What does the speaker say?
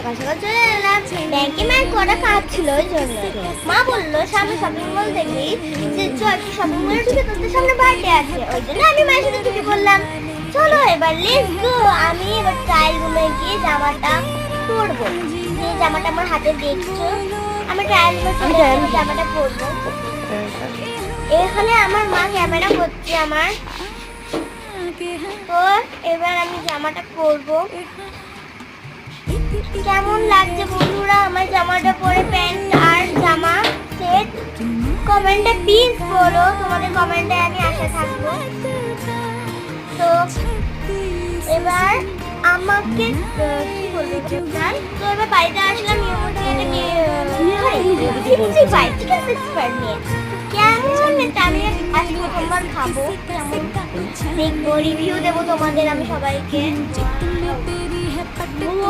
সকাল সকাল চলে এলাম ব্যাংকে। মায়ের কটা কাজ ছিল ওই জন্য। মা বললো সামনে শপিং মল দেখবি, যে চ একটু শপিং মলে ঢুকে তোদের সামনে বার্থডে আছে, ওই জন্য আমি মায়ের সাথে ঢুকে বললাম চলো এবার লেটস গো। আমি এবার ট্রায়াল রুমে গিয়ে জামাটা পরবো, যে জামাটা আমার হাতে দেখছো, আমি ট্রায়াল রুমে চলে গিয়ে জামাটা পরবো। এখানে আমার মা ক্যামেরা করছে আমার, তো এবার আমি জামাটা পরবো। কেমন লাগছে বন্ধুরা আমার জামাটা পরে, প্যান্ট আর জামা সেট? কমেন্টে প্লিজ বলো, তোমাদের কমেন্টে আমি আশা থাকবো। তো এবার আমাকে কি বলবো জান, তো এবার বাড়িতে আসলাম কেমন আমি আজ প্রথমবার খাবো, কেমন দেখবো, রিভিউ দেবো তোমাদের আমি সবাইকে।